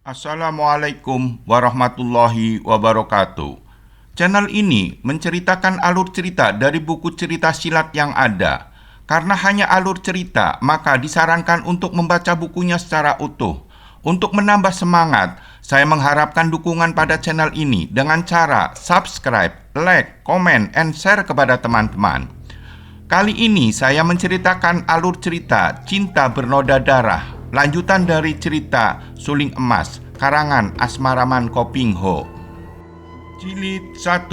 Assalamualaikum warahmatullahi wabarakatuh. Channel ini menceritakan alur cerita dari buku cerita silat yang ada. Karena hanya alur cerita, maka disarankan untuk membaca bukunya secara utuh. Untuk menambah semangat, saya mengharapkan dukungan pada channel ini dengan cara subscribe, like, comment, and share kepada teman-teman. Kali ini saya menceritakan alur cerita Cinta Bernoda Darah, lanjutan dari cerita Suling Emas, karangan Asmaraman Kopingho. Jilid 1.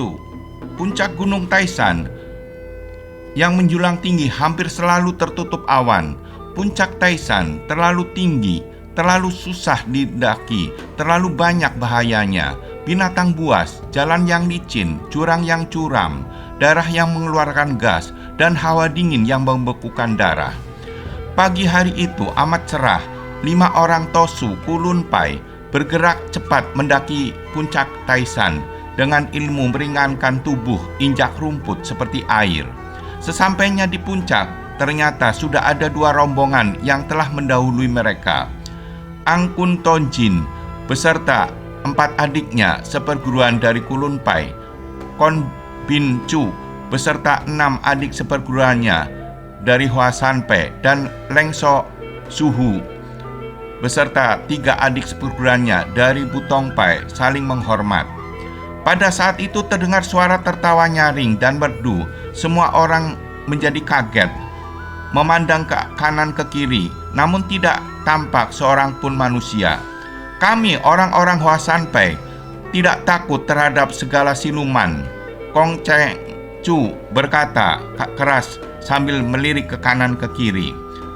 Puncak Gunung Taisan yang menjulang tinggi hampir selalu tertutup awan. Puncak Taisan terlalu tinggi, terlalu susah didaki, terlalu banyak bahayanya. Binatang buas, jalan yang licin, jurang yang curam, darah yang mengeluarkan gas, dan hawa dingin yang membekukan darah. Pagi hari itu amat cerah. 5 orang Tosu Kulunpai bergerak cepat mendaki puncak Taisan dengan ilmu meringankan tubuh injak rumput seperti air. Sesampainya di puncak, ternyata sudah ada 2 rombongan yang telah mendahului mereka. Angkun Tonjin beserta 4 adiknya seperguruan dari Kulunpai, Kon Bin Chu beserta 6 adik seperguruannya dari Hwasanpe, dan Lengso Suhu beserta 3 adik seperguruannya dari Butongpai saling menghormat. Pada saat itu terdengar suara tertawa nyaring dan merdu. Semua orang menjadi kaget, memandang ke kanan ke kiri, namun tidak tampak seorang pun manusia. Kami orang-orang Hwasanpe tidak takut terhadap segala siluman, Kong Cheng Chu berkata keras sambil melirik ke kanan ke kiri.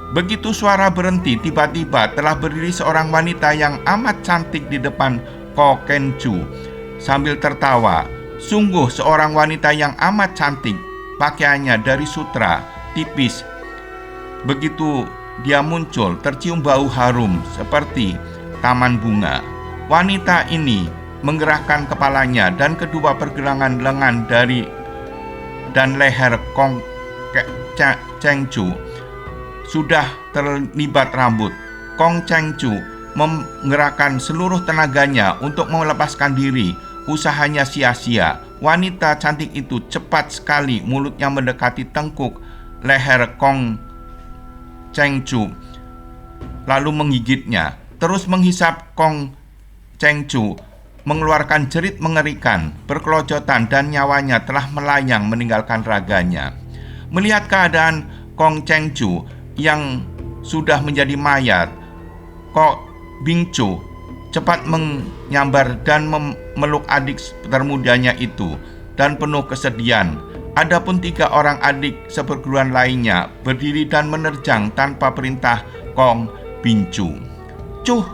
Begitu suara berhenti, tiba-tiba telah berdiri seorang wanita yang amat cantik di depan Ko Ken Chu sambil tertawa. Sungguh seorang wanita yang amat cantik, pakaiannya dari sutra, tipis. Begitu dia muncul, tercium bau harum seperti taman bunga. Wanita ini menggerakkan kepalanya dan kedua pergelangan lengan dan leher Kong Cheng Chu sudah terlibat rambut. Kong Cheng Chu menggerakkan seluruh tenaganya untuk melepaskan diri. Usahanya sia-sia. Wanita cantik itu cepat sekali mulutnya mendekati tengkuk leher Kong Cheng Chu, lalu menggigitnya. Terus menghisap Kong Cheng Chu, mengeluarkan jerit mengerikan, berkelojotan, dan nyawanya telah melayang meninggalkan raganya. Melihat keadaan Kong Cheng Chu yang sudah menjadi mayat, Ko Bing Chu cepat menyambar dan memeluk adik termudanya itu dan penuh kesedihan. Adapun 3 orang adik seperguruan lainnya berdiri dan menerjang tanpa perintah Kong Bing Chu. Cuh,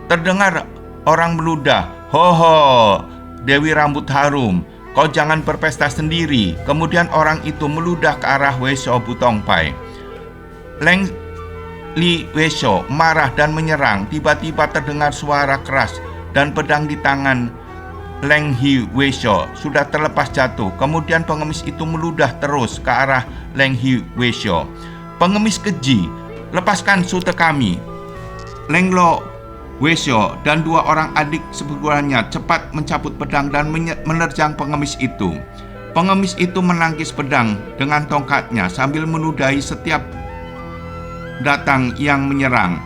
terdengar orang meludah. Ho, Dewi Rambut Harum, kau jangan berpesta sendiri. Kemudian orang itu meludah ke arah Weso Butongpai. Leng Li Weso marah dan menyerang. Tiba-tiba terdengar suara keras dan pedang di tangan Leng Hi Weso sudah terlepas jatuh. Kemudian pengemis itu meludah terus ke arah Leng Hi Weso. Pengemis keji, lepaskan sute kami. Leng Lo Weso dan 2 orang adik seperguruannya cepat mencabut pedang dan menerjang pengemis itu. Pengemis itu menangkis pedang dengan tongkatnya sambil meludahi setiap datang yang menyerang.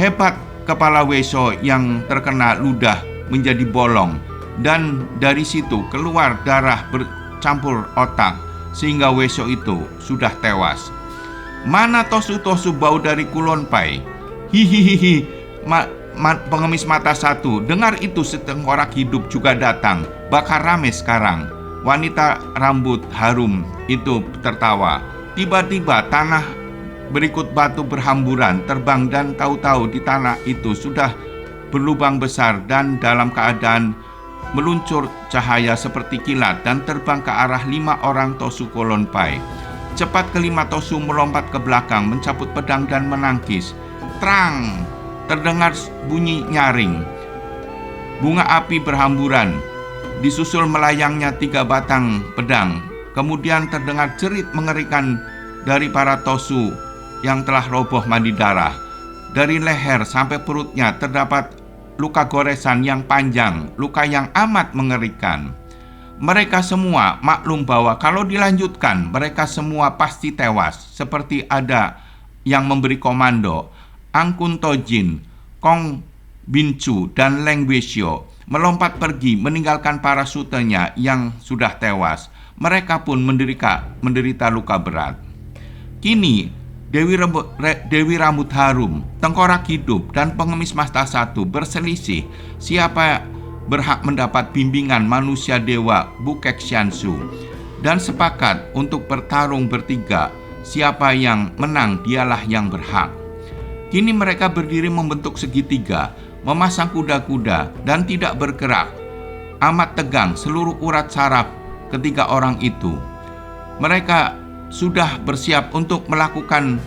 Hebat kepala Weso yang terkena ludah menjadi bolong, dan dari situ keluar darah bercampur otak sehingga Weso itu sudah tewas. Mana Tosu-Tosu bau dari Kulonpai? Hihihihi, pengemis mata 1, dengar itu setengkorak hidup juga datang, bakar rame sekarang. Wanita rambut harum itu tertawa. Tiba-tiba tanah berikut batu berhamburan terbang dan tahu-tahu di tanah itu sudah berlubang besar dan dalam keadaan meluncur cahaya seperti kilat dan terbang ke arah 5 orang Tosu Kulonpai. Cepat kelima Tosu melompat ke belakang, mencabut pedang dan menangkis. Terang, terdengar bunyi nyaring. Bunga api berhamburan, disusul melayangnya 3 batang pedang. Kemudian terdengar jerit mengerikan dari para Tosu yang telah roboh mandi darah. Dari leher sampai perutnya terdapat luka goresan yang panjang, luka yang amat mengerikan. Mereka semua maklum bahwa kalau dilanjutkan, mereka semua pasti tewas. Seperti ada yang memberi komando, Ang Kun Tojin, Kong Binchu, dan Leng Weisyo melompat pergi meninggalkan para sutenya yang sudah tewas. Mereka pun menderita luka berat. Kini Dewi Rambut Harum, Tengkorak Hidup, dan Pengemis Mata Satu berselisih siapa berhak mendapat bimbingan manusia dewa Bukek Xiansu, dan sepakat untuk bertarung bertiga. Siapa yang menang dialah yang berhak. Kini mereka berdiri membentuk segitiga, memasang kuda-kuda dan tidak bergerak. Amat tegang seluruh urat saraf ketiga orang itu. Mereka sudah bersiap untuk melakukan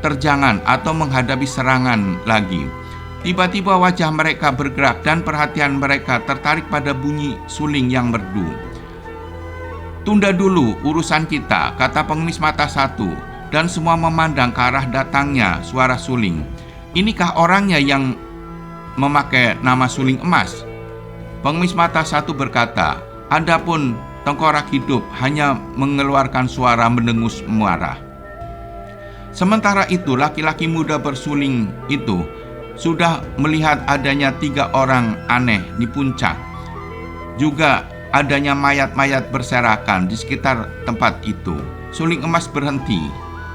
terjangan atau menghadapi serangan lagi. Tiba-tiba wajah mereka bergerak dan perhatian mereka tertarik pada bunyi suling yang merdu. "Tunda dulu urusan kita," kata Pengemis Mata Satu, dan semua memandang ke arah datangnya suara suling. "Inikah orangnya yang memakai nama Suling Emas?" Pengemis Mata Satu berkata, adapun Tengkorak Hidup hanya mengeluarkan suara mendengus marah. Sementara itu, laki-laki muda bersuling itu sudah melihat adanya 3 orang aneh di puncak. Juga adanya mayat-mayat berserakan di sekitar tempat itu. Suling Emas berhenti.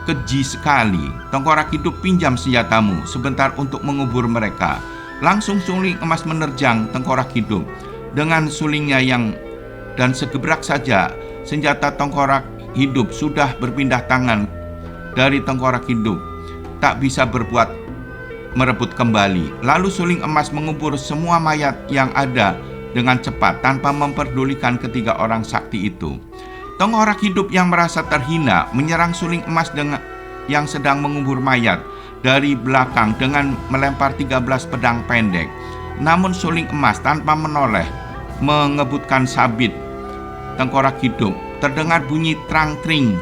"Keji sekali. Tengkorak Hidup, pinjam senjatamu sebentar untuk mengubur mereka." Langsung Suling Emas menerjang Tengkorak Hidup dengan sulingnya dan segebrak saja senjata Tengkorak Hidup sudah berpindah tangan dari Tengkorak Hidup, tak bisa merebut kembali. Lalu Suling Emas mengubur semua mayat yang ada dengan cepat tanpa memperdulikan ketiga orang sakti itu. Tengkorak Hidup yang merasa terhina menyerang Suling Emas yang sedang mengubur mayat dari belakang dengan melempar 13 pedang pendek. Namun Suling Emas tanpa menoleh mengebutkan sabit Tengkorak Hidup. Terdengar bunyi trang-tring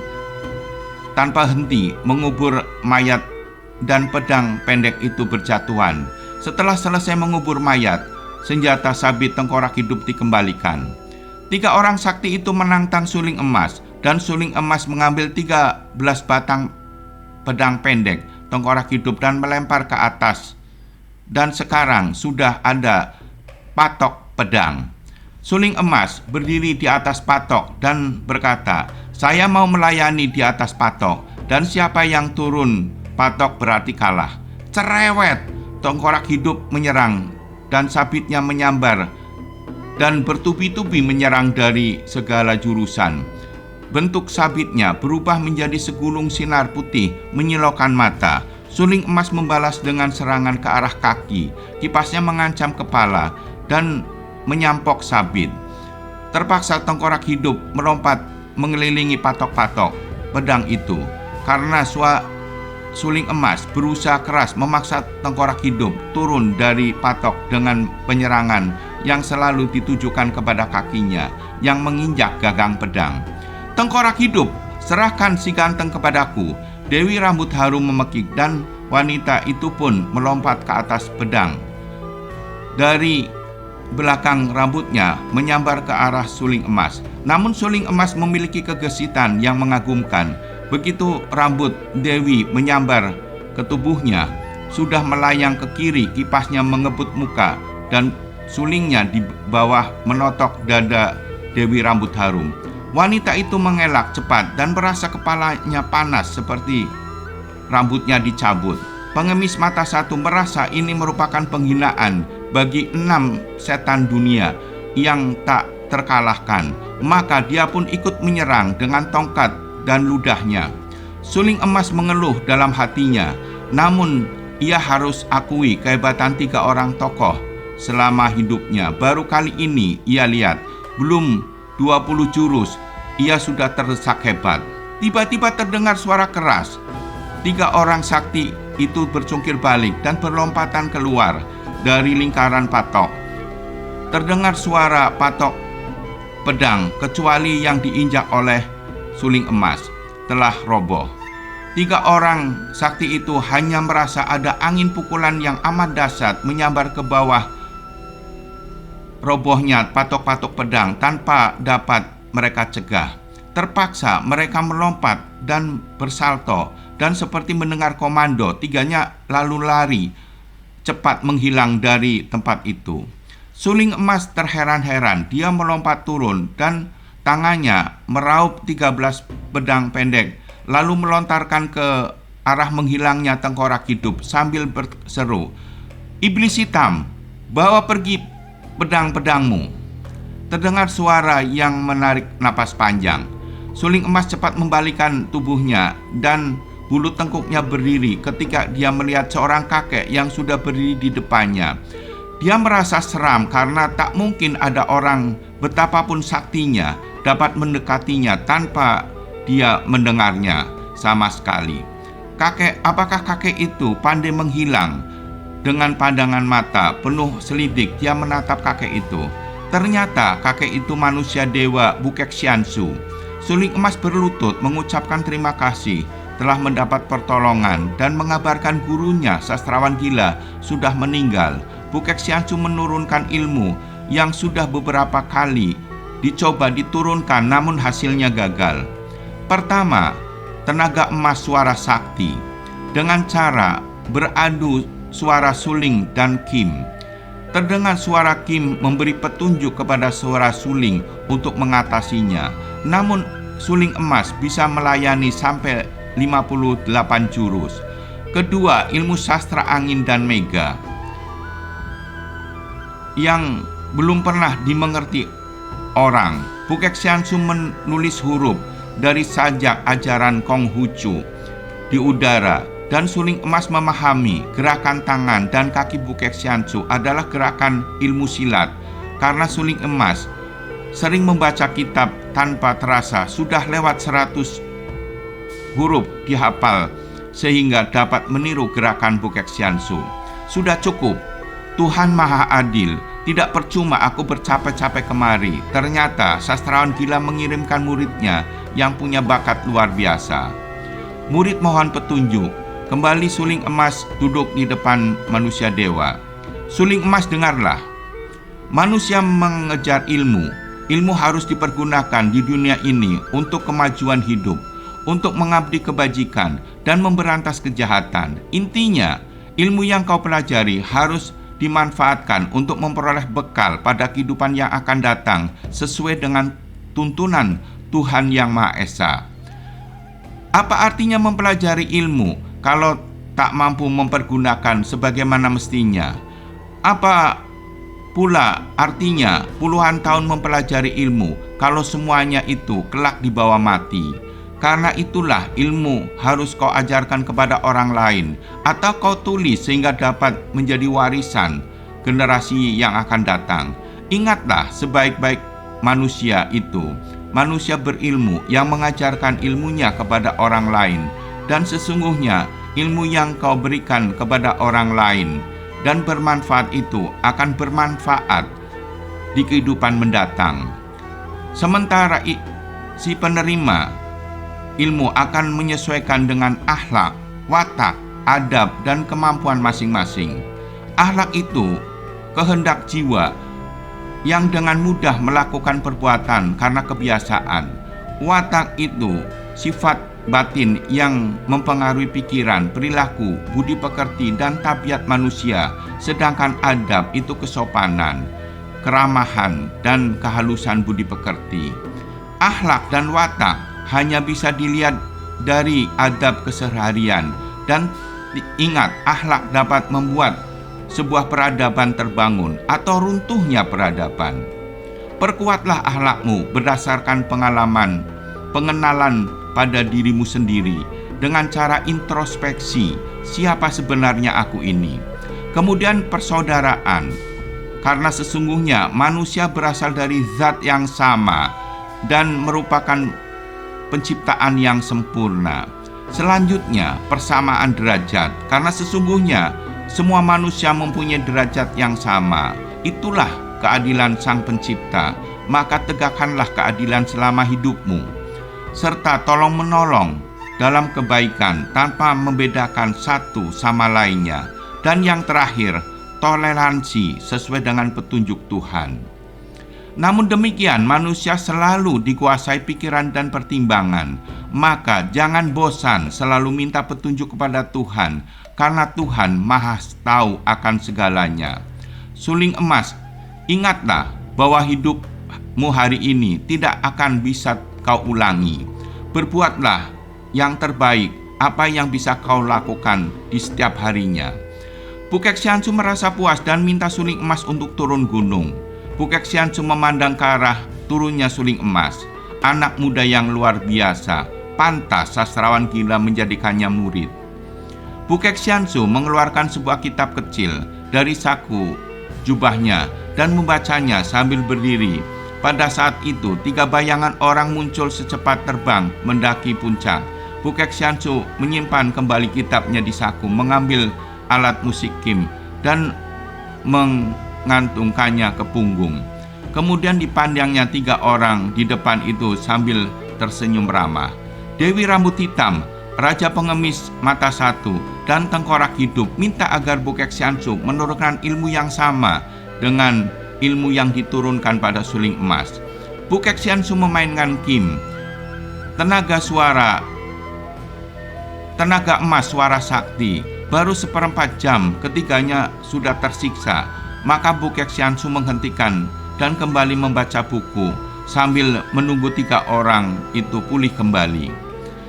tanpa henti, mengubur mayat dan pedang pendek itu berjatuhan. Setelah selesai mengubur mayat, senjata sabit Tengkorak Hidup dikembalikan. 3 orang sakti itu menantang Suling Emas, dan Suling Emas mengambil 13 batang pedang pendek Tengkorak Hidup dan melempar ke atas. Dan sekarang sudah ada patok pedang. Suling Emas berdiri di atas patok dan berkata, "Saya mau melayani di atas patok, dan siapa yang turun patok berarti kalah." Cerewet! Tengkorak Hidup menyerang, dan sabitnya menyambar dan bertubi-tubi menyerang dari segala jurusan. Bentuk sabitnya berubah menjadi segulung sinar putih menyilaukan mata. Suling Emas membalas dengan serangan ke arah kaki. Kipasnya mengancam kepala dan menyampok sabit. Terpaksa Tengkorak Hidup melompat mengelilingi patok-patok pedang itu. Karena Suling Emas berusaha keras memaksa Tengkorak Hidup turun dari patok dengan penyerangan yang selalu ditujukan kepada kakinya yang menginjak gagang pedang. "Tengkorak Hidup, serahkan si ganteng kepadaku." Dewi Rambut Harum memekik, dan wanita itu pun melompat ke atas pedang. Dari belakang rambutnya menyambar ke arah Suling Emas. Namun Suling Emas memiliki kegesitan yang mengagumkan. Begitu rambut Dewi menyambar ke tubuhnya, sudah melayang ke kiri, kipasnya mengebut muka, dan sulingnya di bawah menotok dada Dewi Rambut Harum. Wanita itu mengelak cepat dan merasa kepalanya panas seperti rambutnya dicabut. Pengemis Mata Satu merasa ini merupakan penghinaan bagi 6 setan dunia yang tak terkalahkan. Maka dia pun ikut menyerang dengan tongkat dan ludahnya. Suling Emas mengeluh dalam hatinya, namun ia harus akui kehebatan 3 orang tokoh selama hidupnya. Baru kali ini ia lihat, belum 20 jurus, ia sudah terdesak hebat. Tiba-tiba terdengar suara keras. 3 orang sakti itu bercungkir balik dan berlompatan keluar dari lingkaran patok. Terdengar suara patok pedang, kecuali yang diinjak oleh Suling Emas, telah roboh. Tiga orang sakti itu hanya merasa ada angin pukulan yang amat dahsyat menyambar ke bawah robohnya patok-patok pedang tanpa dapat mereka cegah. Terpaksa mereka melompat dan bersalto, dan seperti mendengar komando, tiganya lalu lari cepat menghilang dari tempat itu. Suling emas terheran-heran, dia melompat turun dan tangannya meraup 13 pedang pendek, lalu melontarkan ke arah menghilangnya tengkorak hidup sambil berseru, "Iblis hitam, bawa pergi pedang-pedangmu." Terdengar suara yang menarik napas panjang. Suling emas cepat membalikan tubuhnya dan bulu tengkuknya berdiri ketika dia melihat seorang kakek yang sudah berdiri di depannya. Dia merasa seram karena tak mungkin ada orang betapapun saktinya dapat mendekatinya tanpa dia mendengarnya sama sekali. Apakah kakek itu pandai menghilang? Dengan pandangan mata penuh selidik dia menatap kakek itu. Ternyata kakek itu manusia dewa Bukek Xiansu. Suling emas berlutut mengucapkan terima kasih telah mendapat pertolongan dan mengabarkan gurunya sastrawan gila sudah meninggal. Bukek Xiansu menurunkan ilmu yang sudah beberapa kali dicoba diturunkan namun hasilnya gagal. Pertama, tenaga emas suara sakti dengan cara beradu suara suling dan Kim. Terdengar suara Kim memberi petunjuk kepada suara suling untuk mengatasinya. Namun suling emas bisa melayani sampai 58 jurus. Kedua, ilmu sastra angin dan mega yang belum pernah dimengerti orang. Bukek Xiansu menulis huruf dari sajak ajaran Konghucu di udara, dan suling emas memahami gerakan tangan dan kaki Bukek Xiansu adalah gerakan ilmu silat. Karena suling emas sering membaca kitab tanpa terasa, sudah lewat 100 huruf dihafal sehingga dapat meniru gerakan Bukek Xiansu. Sudah cukup. Tuhan Maha Adil, tidak percuma aku bercapek-capek kemari. Ternyata sastrawan gila mengirimkan muridnya yang punya bakat luar biasa. Murid mohon petunjuk. Kembali suling emas duduk di depan manusia dewa. Suling emas, dengarlah. Manusia mengejar ilmu. Ilmu harus dipergunakan di dunia ini untuk kemajuan hidup, untuk mengabdi kebajikan dan memberantas kejahatan. Intinya, ilmu yang kau pelajari harus dimanfaatkan untuk memperoleh bekal pada kehidupan yang akan datang sesuai dengan tuntunan Tuhan Yang Maha Esa. Apa artinya mempelajari ilmu kalau tak mampu mempergunakan sebagaimana mestinya? Apa pula artinya puluhan tahun mempelajari ilmu kalau semuanya itu kelak dibawa mati? Karena itulah ilmu harus kau ajarkan kepada orang lain, atau kau tulis sehingga dapat menjadi warisan generasi yang akan datang. Ingatlah, sebaik-baik manusia itu manusia berilmu yang mengajarkan ilmunya kepada orang lain. Dan sesungguhnya ilmu yang kau berikan kepada orang lain dan bermanfaat itu akan bermanfaat di kehidupan mendatang. Sementara si penerima ilmu akan menyesuaikan dengan akhlak, watak, adab, dan kemampuan masing-masing. Akhlak itu kehendak jiwa yang dengan mudah melakukan perbuatan karena kebiasaan. Watak itu sifat batin yang mempengaruhi pikiran, perilaku, budi pekerti, dan tabiat manusia. Sedangkan adab itu kesopanan, keramahan, dan kehalusan budi pekerti. Akhlak dan watak hanya bisa dilihat dari adab keseharian, dan ingat, akhlak dapat membuat sebuah peradaban terbangun atau runtuhnya peradaban. Perkuatlah akhlakmu berdasarkan pengenalan pada dirimu sendiri dengan cara introspeksi, siapa sebenarnya aku ini. Kemudian persaudaraan, karena sesungguhnya manusia berasal dari zat yang sama dan merupakan penciptaan yang sempurna. Selanjutnya, persamaan derajat, karena sesungguhnya semua manusia mempunyai derajat yang sama. Itulah keadilan Sang Pencipta. Maka tegakkanlah keadilan selama hidupmu, serta tolong-menolong dalam kebaikan tanpa membedakan satu sama lainnya. Dan yang terakhir, toleransi sesuai dengan petunjuk Tuhan. Namun demikian, manusia selalu dikuasai pikiran dan pertimbangan. Maka jangan bosan selalu minta petunjuk kepada Tuhan, karena Tuhan Maha tahu akan segalanya. Suling emas, ingatlah bahwa hidupmu hari ini tidak akan bisa kau ulangi. Berbuatlah yang terbaik apa yang bisa kau lakukan di setiap harinya. Bukek Xiansu merasa puas dan minta suling emas untuk turun gunung. Bukek Xiansu memandang ke arah turunnya suling emas. Anak muda yang luar biasa, pantas sastrawan gila menjadikannya murid. Bukek Xiansu mengeluarkan sebuah kitab kecil dari saku jubahnya dan membacanya sambil berdiri. Pada saat itu, 3 bayangan orang muncul secepat terbang mendaki puncak. Bukek Xiansu menyimpan kembali kitabnya di saku, mengambil alat musik kim dan mengantungkannya ke punggung. Kemudian dipandangnya 3 orang di depan itu sambil tersenyum ramah. Dewi rambut hitam, raja pengemis mata satu, dan tengkorak hidup minta agar Bukek Xiansu menurunkan ilmu yang sama dengan ilmu yang diturunkan pada suling emas. Bukek Xiansu memainkan kim, tenaga emas suara sakti. Baru 1/4 jam ketiganya sudah tersiksa. Maka Bukek Xiansu menghentikan dan kembali membaca buku sambil menunggu 3 orang itu pulih kembali.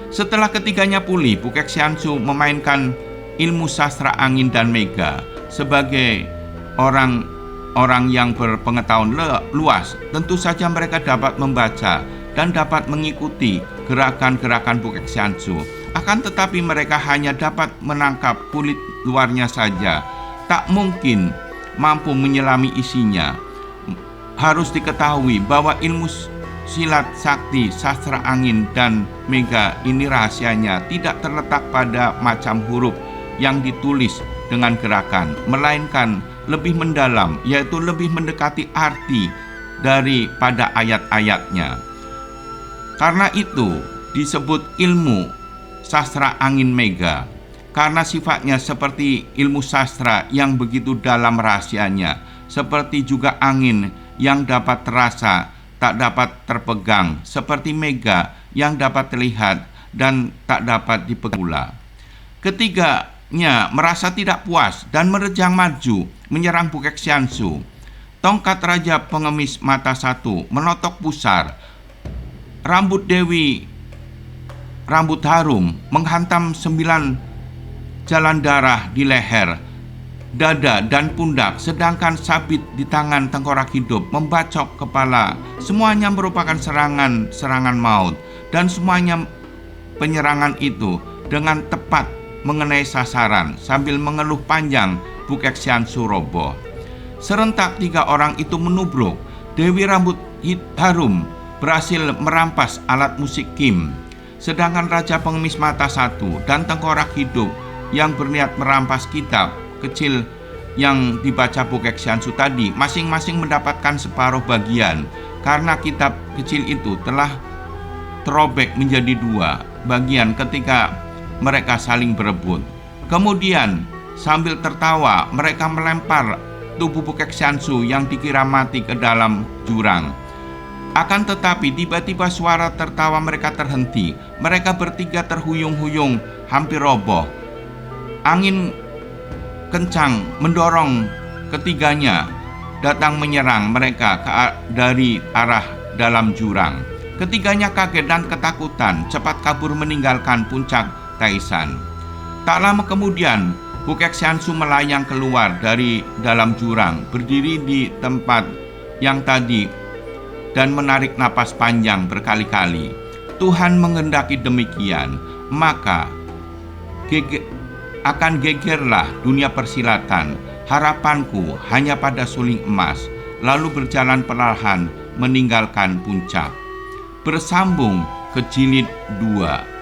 Setelah ketiganya pulih, Bukek Xiansu memainkan ilmu sastra angin dan mega. Sebagai orang yang berpengetahuan luas, tentu saja mereka dapat membaca dan dapat mengikuti gerakan-gerakan Bukek Xiansu. Akan tetapi mereka hanya dapat menangkap kulit luarnya saja, tak mungkin mampu menyelami isinya. Harus diketahui bahwa ilmu silat sakti, sastra angin, dan mega ini rahasianya tidak terletak pada macam huruf yang ditulis dengan gerakan, melainkan lebih mendalam, yaitu lebih mendekati arti daripada ayat-ayatnya. Karena itu disebut ilmu sastra angin mega, karena sifatnya seperti ilmu sastra yang begitu dalam rahasianya, seperti juga angin yang dapat terasa, tak dapat terpegang, seperti mega yang dapat terlihat dan tak dapat dipegang. Ketiganya merasa tidak puas dan merejang maju menyerang Bukek Xiansu. Tongkat raja pengemis mata satu menotok pusar. Rambut Dewi rambut harum menghantam 9 jalan darah di leher, dada, dan pundak, sedangkan sabit di tangan tengkorak hidup membacok kepala. Semuanya merupakan serangan maut, dan semuanya penyerangan itu dengan tepat mengenai sasaran. Sambil mengeluh panjang, Bukek Xiansu roboh. Serentak 3 orang itu menubruk. Dewi rambut harum berhasil merampas alat musik kim, sedangkan raja pengemis mata satu dan tengkorak hidup yang berniat merampas kitab kecil yang dibaca Bukek Xiansu tadi masing-masing mendapatkan separuh bagian, karena kitab kecil itu telah terobek menjadi 2 bagian ketika mereka saling berebut. Kemudian sambil tertawa mereka melempar tubuh Bukek Xiansu yang dikira mati ke dalam jurang. Akan tetapi tiba-tiba suara tertawa mereka terhenti. Mereka bertiga terhuyung-huyung hampir roboh. Angin kencang mendorong ketiganya datang menyerang mereka dari arah dalam jurang. Ketiganya kaget dan ketakutan, cepat kabur meninggalkan puncak Taishan. Tak lama kemudian Bukek Xiansu melayang keluar dari dalam jurang, berdiri di tempat yang tadi dan menarik napas panjang berkali-kali. Tuhan menghendaki demikian, maka akan gegerlah dunia persilatan. Harapanku hanya pada suling emas, lalu berjalan perlahan meninggalkan puncak. Bersambung ke jilid 2.